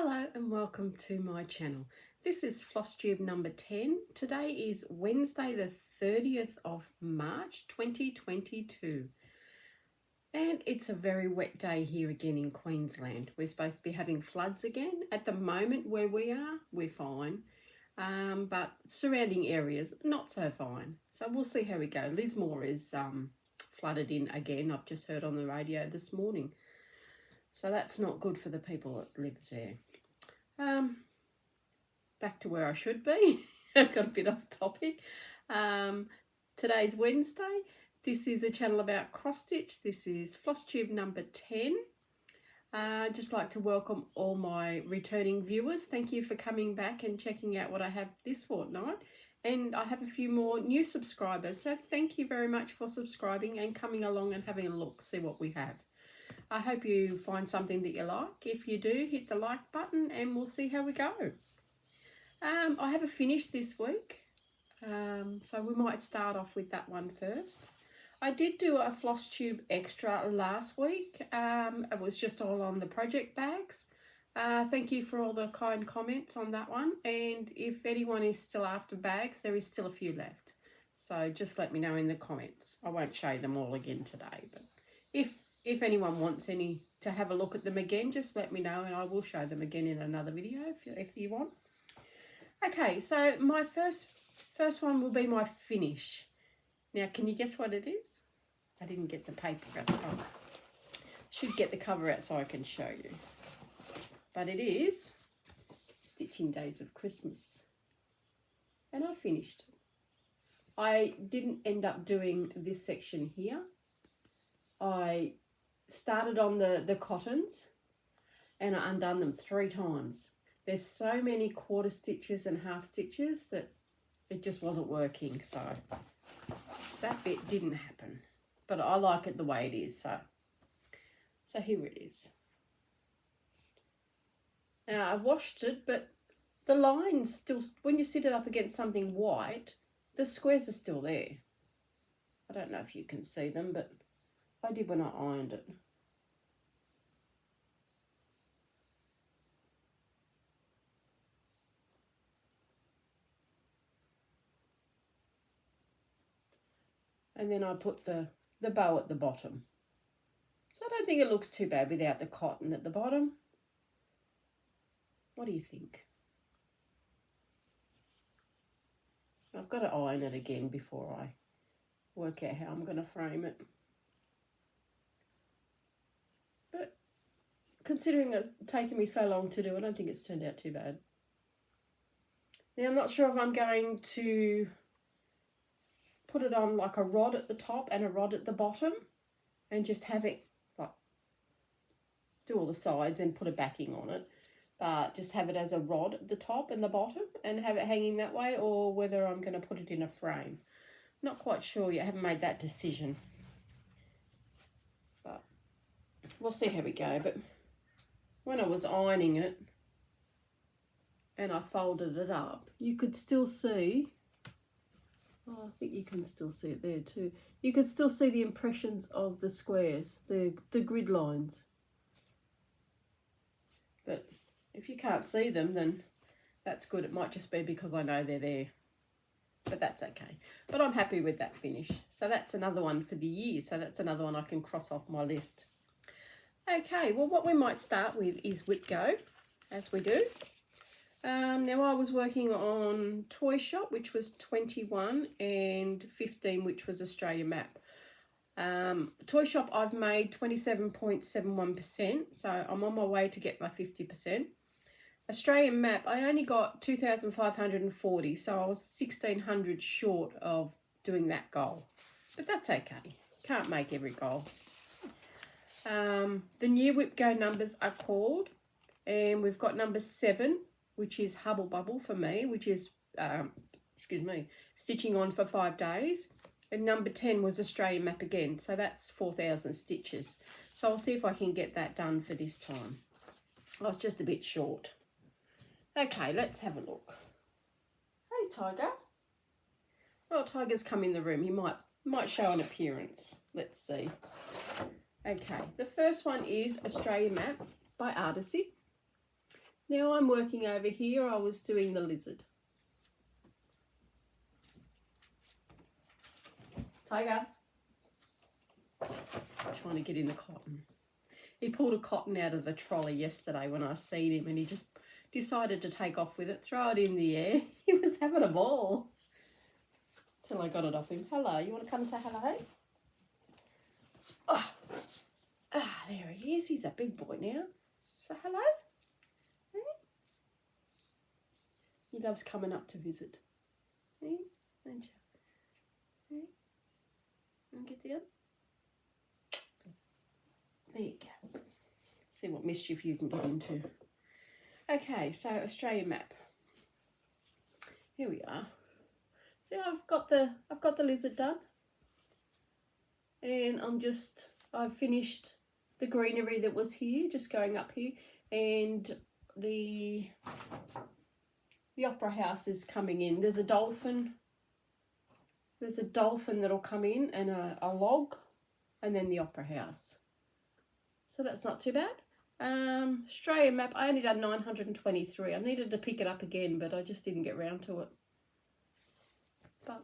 Hello and welcome to my channel. This is Flosstube number 10. Today is Wednesday the 30th of March 2022 and it's a very wet day here again in Queensland. We're supposed to be having floods again. At the moment where we are, we're fine, but surrounding areas not so fine. So we'll see how we go. Lismore is flooded in again. I've just heard on the radio this morning. So that's not good for the people that live there. Back to where I should be. I've got a bit off topic. Today's Wednesday. This is a channel about cross stitch. This is Flosstube number 10. I'd just like to welcome all my returning viewers. Thank you for coming back and checking out what I have this fortnight. And I have a few more new subscribers. So thank you very much for subscribing and coming along and having a look, see what we have. I hope you find something that you like. If you do, hit the like button and we'll see how we go. I have a finish this week, so we might start off with that one first. I did do a Flosstube extra last week. It was just all on the project bags. Thank you for all the kind comments on that one. And if anyone is still after bags, there is still a few left. So just let me know in the comments. I won't show them all again today, but if anyone wants any to have a look at them again, just let me know and I will show them again in another video if you want. Okay, so my first one will be my finish. Now, can you guess what it is? I didn't get the paper out. Oh, should get the cover out so I can show you. But it is Stitching Days of Christmas. And I finished it. I didn't end up doing this section here. I started on the cottons and I undone them 3 times. There's so many quarter stitches and half stitches that it just wasn't working, so that bit didn't happen. But I like it the way it is, so here it is. Now I've washed it, but the lines still, when you sit it up against something white, the squares are still there. I don't know if you can see them, but I did when I ironed it. And then I put the bow at the bottom. So I don't think it looks too bad without the cotton at the bottom. What do you think? I've got to iron it again before I work out how I'm going to frame it. But considering it's taken me so long to do, I don't think it's turned out too bad. Now I'm not sure if I'm going to put it on like a rod at the top and a rod at the bottom and just have it like do all the sides and put a backing on it, but just have it as a rod at the top and the bottom and have it hanging that way, or whether I'm going to put it in a frame. Not quite sure yet, I haven't made that decision, but we'll see how we go. But when I was ironing it and I folded it up, you could still see, oh, I think you can still see it there too. You can still see the impressions of the squares, the grid lines. But if you can't see them, then that's good. It might just be because I know they're there. But that's okay. But I'm happy with that finish. So that's another one for the year. So that's another one I can cross off my list. Okay, well, what we might start with is whip go, as we do. Now I was working on Toy Shop, which was 21, and 15, which was Australia Map. Toy Shop I've made 27.71%, so I'm on my way to get my 50%. Australian Map, I only got 2,540, so I was 1,600 short of doing that goal. But that's okay, can't make every goal. The new whip go numbers are called, and we've got number 7, which is Hubble Bubble for me, which is, stitching on for 5 days. And number 10 was Australian Map again, so that's 4,000 stitches. So I'll see if I can get that done for this time. I was just a bit short. Okay, let's have a look. Hey, Tiger. Oh, Tiger's come in the room. He might show an appearance. Let's see. Okay, the first one is Australia Map by Artacy. Now I'm working over here. I was doing the lizard. Tiger. Trying to get in the cotton. He pulled a cotton out of the trolley yesterday when I seen him, and he just decided to take off with it, throw it in the air. He was having a ball. Till I got it off him. Hello, you want to come and say hello? Oh. Ah, there he is. He's a big boy now. Say hello. He loves coming up to visit. Don't you? And get down. There you go. See what mischief you can get into. Okay, so Australian map. Here we are. So I've got the lizard done, and I've finished the greenery that was here, just going up here, and the opera house is coming in. There's a dolphin. There's a dolphin that'll come in, and a log, and then the opera house. So that's not too bad. Australian map, I only done 923. I needed to pick it up again, but I just didn't get round to it. But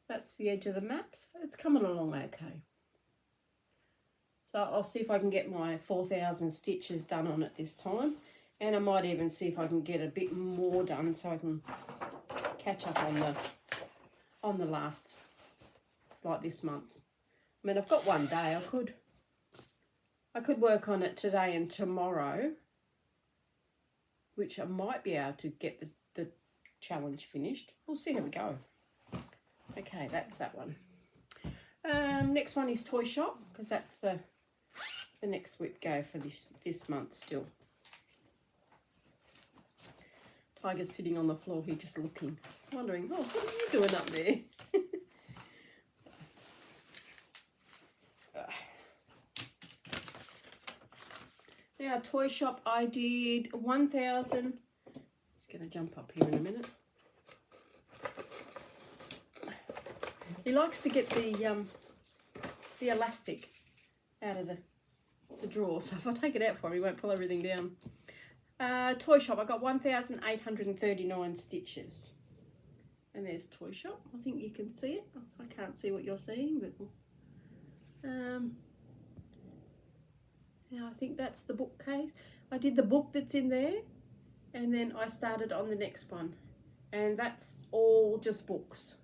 that's the edge of the map, so it's coming along okay. So I'll see if I can get my 4,000 stitches done on it this time, and I might even see if I can get a bit more done so I can catch up on the last, like this month. I mean, I've got one day. I could work on it today and tomorrow, which I might be able to get the challenge finished. We'll see how we go. Okay, that's that one. Next one is Toy Shop, because that's the next whip go for this month still. Tiger's sitting on the floor here just looking. He's wondering, oh, what are you doing up there? Now, Toy Shop, I did 1,000. It's going to jump up here in a minute. He likes to get the elastic out of the drawer, so if I take it out for him, he won't pull everything down. Toy Shop, I got 1,839 stitches. And there's Toy Shop. I think you can see it. I can't see what you're seeing, but now I think that's the bookcase. I did the book that's in there, and then I started on the next one, and that's all just books.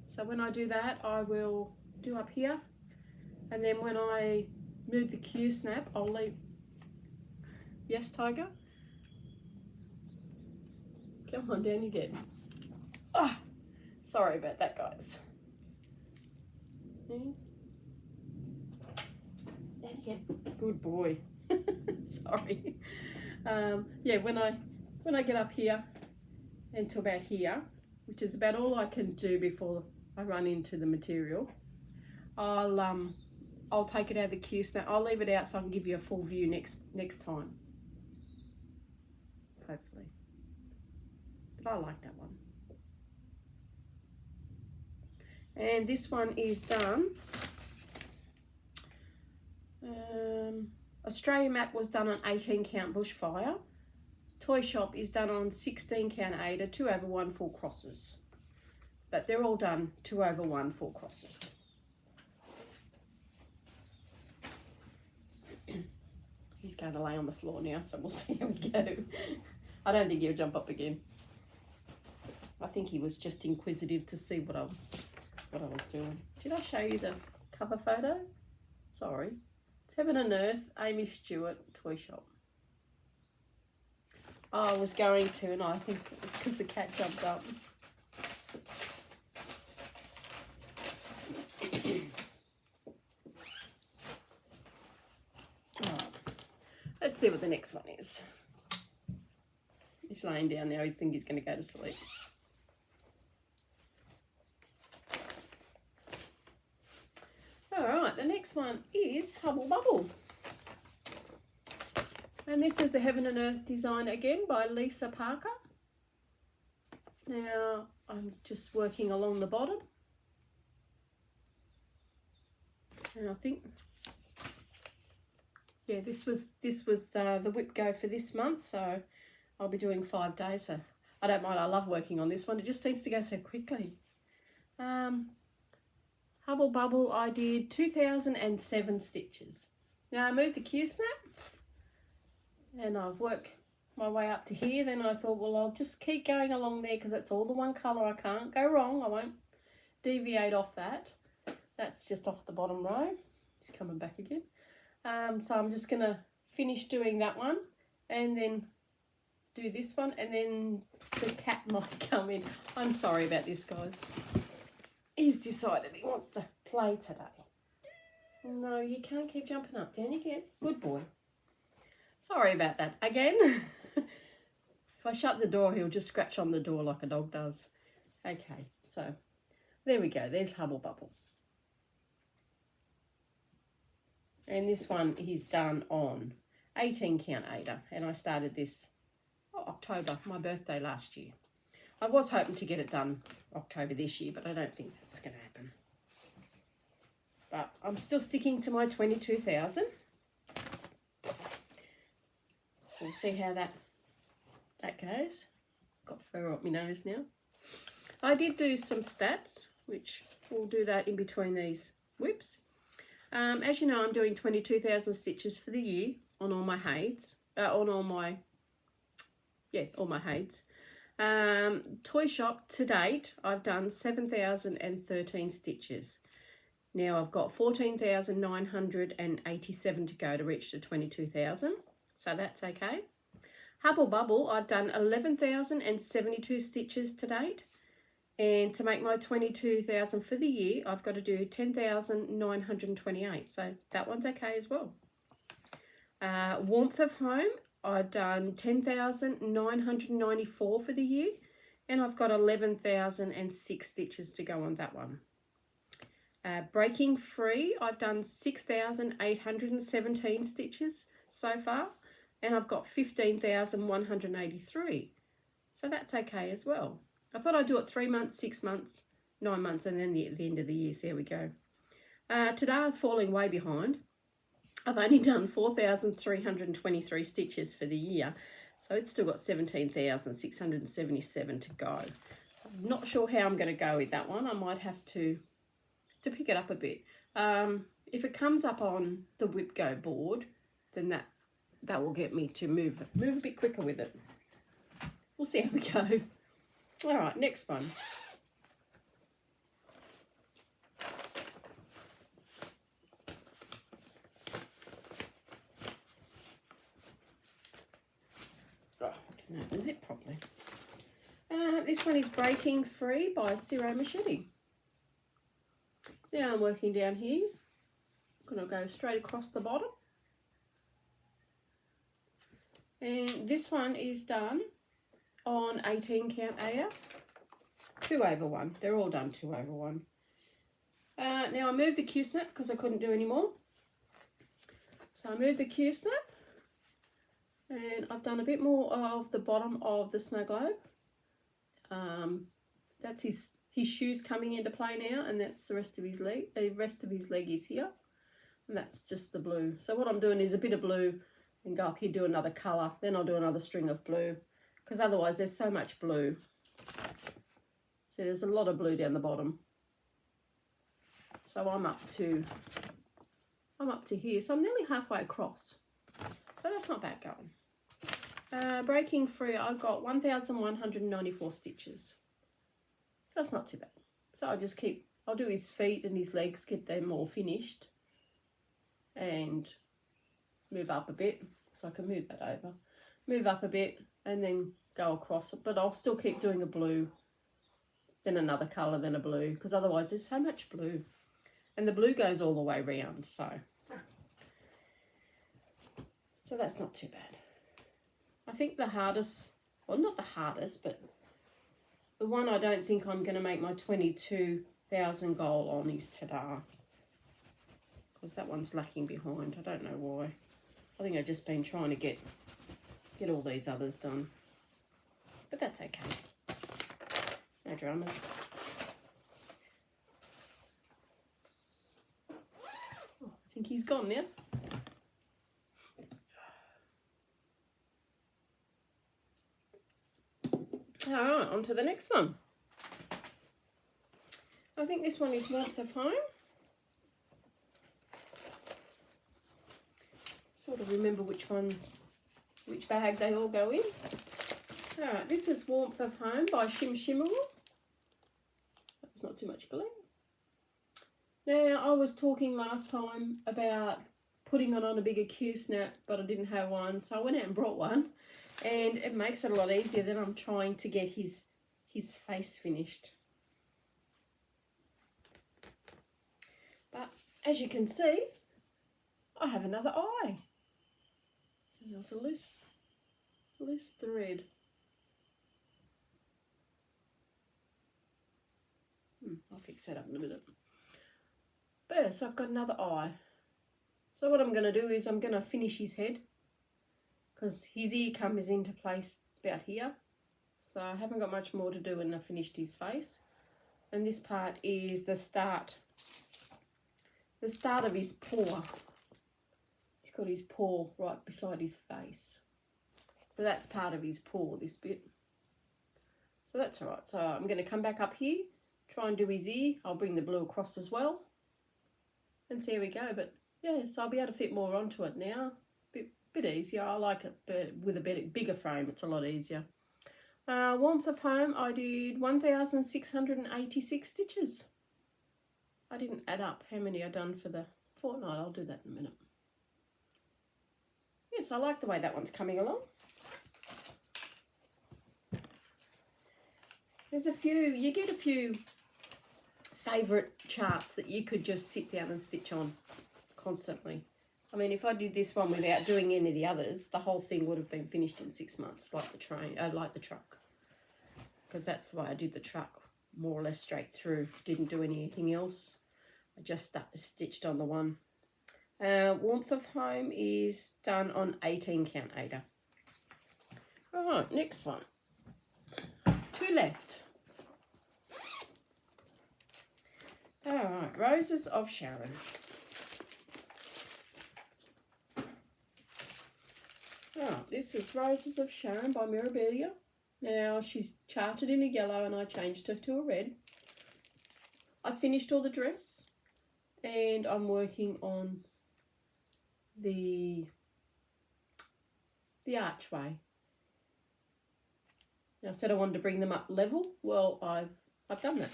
So when I do that, I will do up here, and then when I move the Q snap, I'll leave. Yes, Tiger? Come on, down you get. Ah, sorry about that, guys. Down you get. Good boy. Sorry. Yeah, when I get up here and to about here, which is about all I can do before I run into the material, I'll take it out of the Q snap. I'll leave it out so I can give you a full view next time. Hopefully. But I like that one. And this one is done. Australian map was done on 18 count bushfire. Toy Shop is done on 16 count Aida, 2/1 full crosses. But they're all done 2/1 full crosses. He's going to lay on the floor now, so we'll see how we go. I don't think he'll jump up again. I think he was just inquisitive to see what I was doing. Did I show you the cover photo? Sorry. It's Heaven and Earth, Aimee Stewart, Toy Shop. Oh, I was going to, and I think it's because the cat jumped up. Let's see what the next one is. He's laying down now. I think he's going to go to sleep. All right, the next one is Hubble Bubble. And this is the Heaven and Earth design again by Lisa Parker. Now, I'm just working along the bottom. And I think yeah, this was the whip go for this month, so I'll be doing 5 days. So I don't mind. I love working on this one. It just seems to go so quickly. Hubble Bubble, I did 2007 stitches. Now I moved the Q-snap and I've worked my way up to here. Then I thought, well, I'll just keep going along there because that's all the one colour. I can't go wrong. I won't deviate off that. That's just off the bottom row. It's coming back again. So I'm just going to finish doing that one and then do this one, and then the cat might come in. I'm sorry about this, guys. He's decided he wants to play today. No, you can't keep jumping up. Down you get. Good boy. Sorry about that. Again, if I shut the door, he'll just scratch on the door like a dog does. Okay, so there we go. There's Hubble Bubble. And this one he's done on 18 count Aida, and I started this October, my birthday last year. I was hoping to get it done October this year, but I don't think that's going to happen. But I'm still sticking to my 22,000. We'll see how that goes. Got fur up my nose now. I did do some stats, which we'll do that in between these whips. As you know, I'm doing 22,000 stitches for the year on all my heids, all my heids. Toy shop to date, I've done 7,013 stitches. Now I've got 14,987 to go to reach the 22,000, so that's okay. Hubble Bubble, I've done 11,072 stitches to date, and to make my 22,000 for the year, I've got to do 10,928, so that one's okay as well. Warmth of Home, I've done 10,994 for the year, and I've got 11,006 stitches to go on that one. Breaking Free, I've done 6,817 stitches so far, and I've got 15,183. So that's okay as well. I thought I'd do it 3 months, 6 months, 9 months, and then at the end of the year, so there we go. Today's falling way behind. I've only done 4,323 stitches for the year, so it's still got 17,677 to go. So I'm not sure how I'm going to go with that one. I might have to pick it up a bit. If it comes up on the whip go board, then that will get me to move a bit quicker with it. We'll see how we go. All right, next one. No, the zip properly. This one is Breaking Free by Ciro Marchetti. Now I'm working down here. I'm going to go straight across the bottom. And this one is done on 18 count Aida. 2/1. They're all done 2/1. Now I moved the Q-snap because I couldn't do any more. So I moved the Q-snap. And I've done a bit more of the bottom of the snow globe. That's his shoes coming into play now, and that's the rest of his leg. The rest of his leg is here, and that's just the blue. So what I'm doing is a bit of blue, and go up here, do another colour. Then I'll do another string of blue, because otherwise there's so much blue. So there's a lot of blue down the bottom. So I'm up to here. So I'm nearly halfway across. So that's not bad going. Breaking Free, I got 1,194 stitches. So that's not too bad. So I'll do his feet and his legs, get them all finished. And move up a bit. So I can move that over. Move up a bit and then go across it. But I'll still keep doing a blue, then another colour, then a blue. Because otherwise there's so much blue. And the blue goes all the way round, so that's not too bad. I think the hardest, well, not the hardest, but the one I don't think I'm going to make my 22,000 goal on is Tada. Because that one's lacking behind. I don't know why. I think I've just been trying to get all these others done. But that's okay. No dramas. Oh, I think he's gone now. Alright, on to the next one. I think this one is Warmth of Home. Sort of remember which bag they all go in. Alright, this is Warmth of Home by Shim. That's not too much glue. Now, I was talking last time about putting it on a bigger Q-snap, but I didn't have one, so I went out and brought one, and it makes it a lot easier than I'm trying to get his face finished. But as you can see, I have another eye. And there's a loose thread. I'll fix that up in a minute. But yeah, so I've got another eye. So what I'm going to do is I'm going to finish his head, because his ear comes into place about here. So I haven't got much more to do when I've finished his face. And this part is the start of his paw. He's got his paw right beside his face. So that's part of his paw, this bit. So that's all right. So I'm going to come back up here, try and do his ear. I'll bring the blue across as well. And see how we go. But yeah, so I'll be able to fit more onto it now. Bit easier. I like it, but with a bigger frame, it's a lot easier. Warmth of Home, I did 1,686 stitches. I didn't add up how many I've done for the fortnight. I'll do that in a minute. Yes, I like the way that one's coming along. There's a few, you get a few favourite charts that you could just sit down and stitch on constantly. I mean, if I did this one without doing any of the others, the whole thing would have been finished in 6 months, like the truck. Because that's the way I did the truck, more or less straight through. Didn't do anything else. I just stitched on the one. Warmth of Home is done on 18 count Aida. Alright, next one. 2 left. Alright, Roses of Sharon. Oh, this is Roses of Sharon by Mirrabilla. Now, she's charted in a yellow and I changed her to a red. I finished all the dress and I'm working on the archway. Now, I said I wanted to bring them up level. Well, I've done that.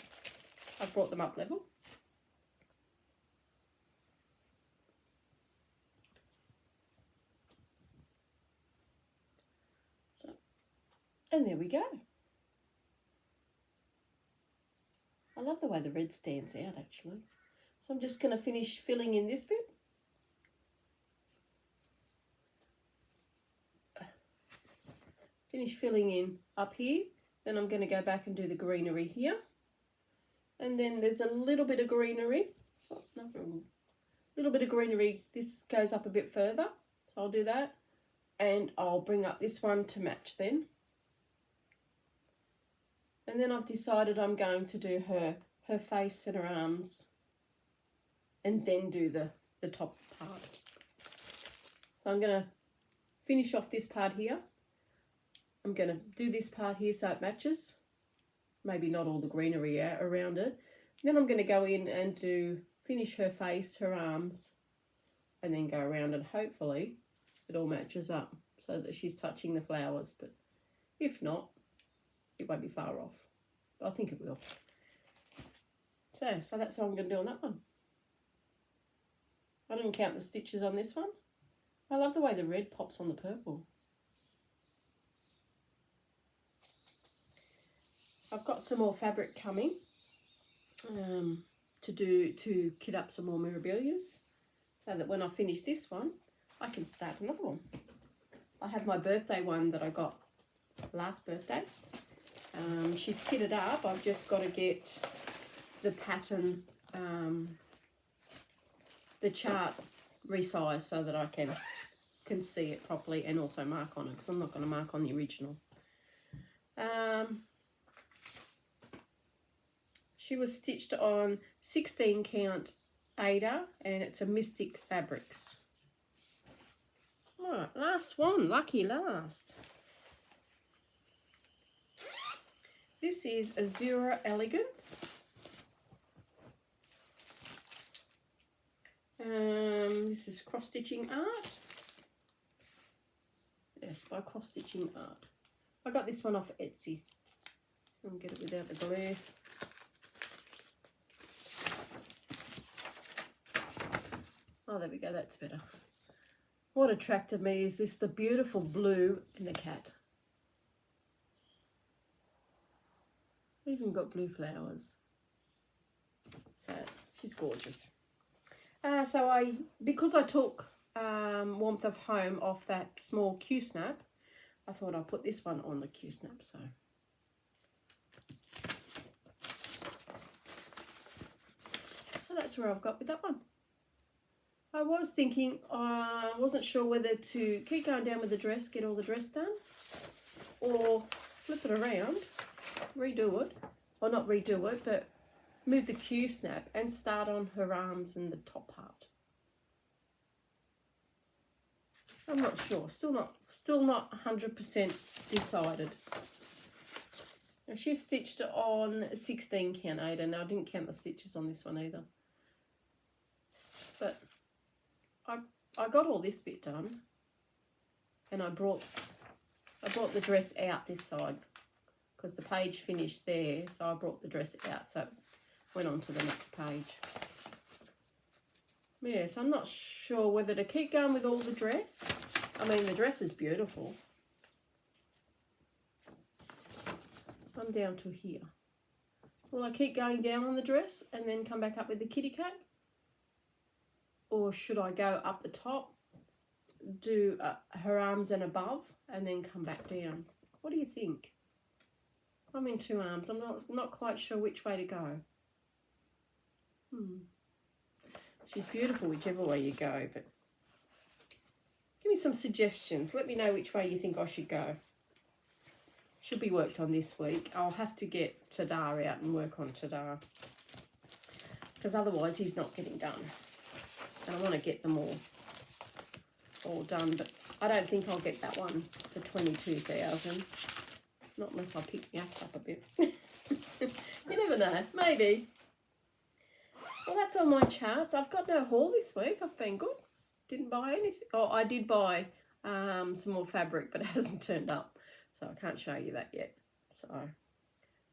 I've brought them up level. And there we go. I love the way the red stands out, actually. So I'm just going to finish filling in this bit. Finish filling in up here. Then I'm going to go back and do the greenery here. And then there's a little bit of greenery. Oh, no, little bit of greenery. This goes up a bit further. So I'll do that. And I'll bring up this one to match then. And then I've decided I'm going to do her face and her arms and then do the top part. So I'm going to finish off this part here. I'm going to do this part here so it matches. Maybe not all the greenery around it. Then I'm going to go in and finish her face, her arms, and then go around and hopefully it all matches up so that she's touching the flowers. But if not, it won't be far off. But I think it will. So that's what I'm going to do on that one. I didn't count the stitches on this one. I love the way the red pops on the purple. I've got some more fabric coming to kit up some more mirrabillas so that when I finish this one, I can start another one. I have my birthday one that I got last birthday. She's kitted up. I've just got to get the pattern, the chart resized so that I can see it properly and also mark on it, because I'm not going to mark on the original. She was stitched on 16 count Aida and it's a Mystic Fabrics. Alright, last one, lucky last. This is Azure Elagance. This is cross stitching art. Yes, by cross stitching art. I got this one off Etsy. I'll get it without the glare. Oh, there we go, that's better. What attracted me is this, the beautiful blue and the cat. Even got blue flowers. So she's gorgeous. Because I took Warmth of Home off that small Q-snap, I thought I'd put this one on the Q-snap. So that's where I've got with that one. I was thinking, I wasn't sure whether to keep going down with the dress, get all the dress done, or flip it around, redo it, or not redo it, but move the Q-snap and start on her arms and the top part. I'm not sure, still not 100% decided. Now she's stitched on 16 count Aida. Now I didn't count the stitches on this one either. But I got all this bit done, and I brought the dress out this side because the page finished there, so I brought the dress out, so it went on to the next page. Yes, I'm not sure whether to keep going with all the dress. I mean, the dress is beautiful. I'm down to here. Will I keep going down on the dress and then come back up with the kitty cat? Or should I go up the top, do her arms and above, and then come back down? What do you think? I'm in two arms. I'm not quite sure which way to go. She's beautiful whichever way you go, but give me some suggestions. Let me know which way you think I should go. Should be worked on this week. I'll have to get Tadar out and work on Tadar, because otherwise he's not getting done. And I want to get them all done, but I don't think I'll get that one for 22,000. Not unless I pick my act up a bit. You never know, maybe. Well, that's all my charts. I've got no haul this week. I've been good. Didn't buy anything. Oh, I did buy some more fabric, but it hasn't turned up, so I can't show you that yet. So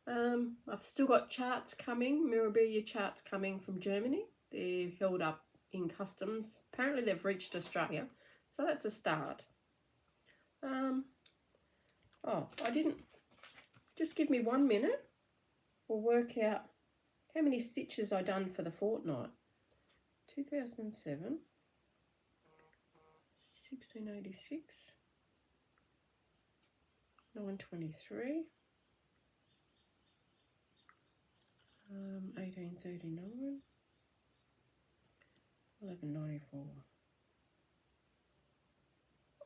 I've still got charts coming, mirrabilla charts coming from Germany. They're held up in customs. Apparently they've reached Australia, so that's a start. I didn't, just give me 1 minute. We'll work out how many stitches I done for the fortnight. 2007, 1686, 923, 1839, 1194.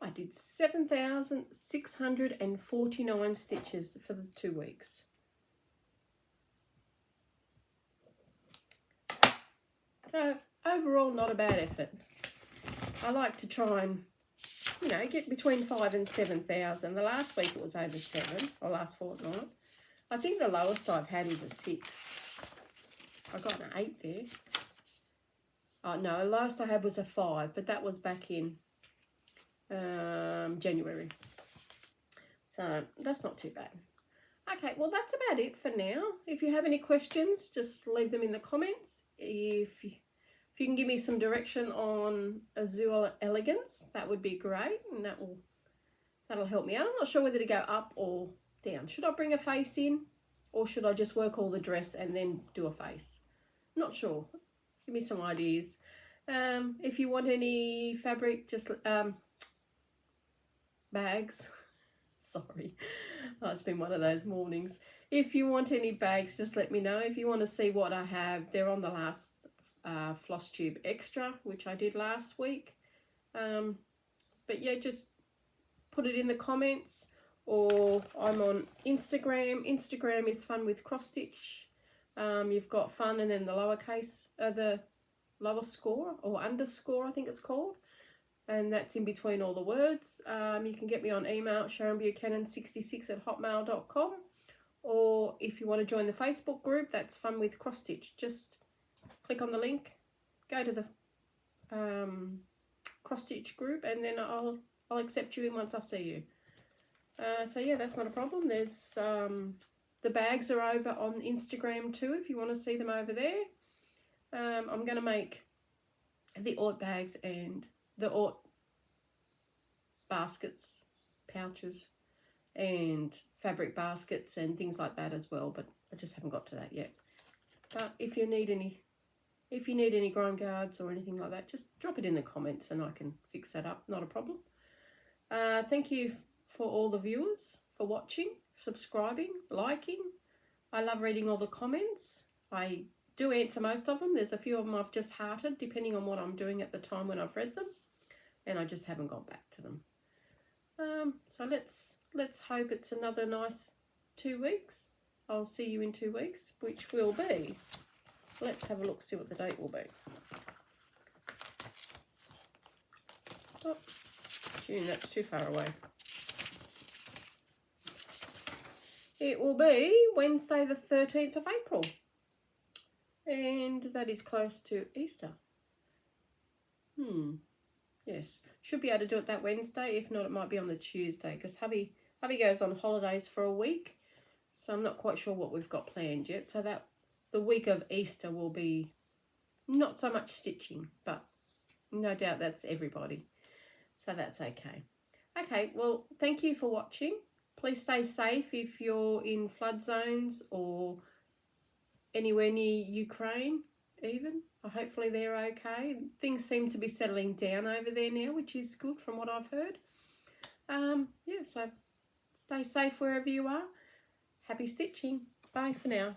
I did 7,649 stitches for the 2 weeks. So overall, not a bad effort. I like to try and, get between 5,000 and 7,000. The last week it was over 7, or last fortnight. I think the lowest I've had is a 6. I got an 8 there. Oh no, last I had was a 5, but that was back in January. So that's not too bad. Okay, well that's about it for now. If you have any questions, just leave them in the comments. If you can give me some direction on Azure Elagance, that would be great, and that'll help me out. I'm not sure whether to go up or down. Should I bring a face in, or should I just work all the dress and then do a face? Not sure. Give me some ideas. If you want any fabric, just bags. Sorry, it's been one of those mornings. If you want any bags, just let me know. If you want to see what I have, they're on the last Flosstube extra, which I did last week. But yeah, just put it in the comments, or I'm on Instagram. Instagram is Fun with Cross Stitch. You've got fun and then the lowercase, the lower score or underscore, I think it's called. And that's in between all the words. You can get me on email, sharonbuchanan66@hotmail.com, or if you want to join the Facebook group, that's Fun with Cross Stitch. Just click on the link, go to the cross stitch group, and then I'll accept you in once I see you. So yeah, that's not a problem. There's the bags are over on Instagram too if you want to see them over there. I'm going to make the Ort bags and the Ort baskets, pouches, and fabric baskets and things like that as well, but I just haven't got to that yet. But if you need any grime guards or anything like that, just drop it in the comments and I can fix that up, not a problem. Thank you for all the viewers for watching, subscribing, liking. I love reading all the comments. I do answer most of them. There's a few of them I've just hearted depending on what I'm doing at the time when I've read them, and I just haven't gone back to them. So let's hope it's another nice 2 weeks. I'll see you in 2 weeks, which will be, let's have a look, see what the date will be. Oh, June, that's too far away. It will be Wednesday the 13th of April. And that is close to Easter. Yes, should be able to do it that Wednesday. If not, it might be on the Tuesday, because hubby goes on holidays for a week. So I'm not quite sure what we've got planned yet. So that the week of Easter will be not so much stitching, but no doubt that's everybody. So that's okay. Okay, well, thank you for watching. Please stay safe if you're in flood zones or anywhere near Ukraine even. Hopefully they're okay. Things seem to be settling down over there now, which is good from what I've heard. Yeah, so stay safe wherever you are. Happy stitching. Bye for now.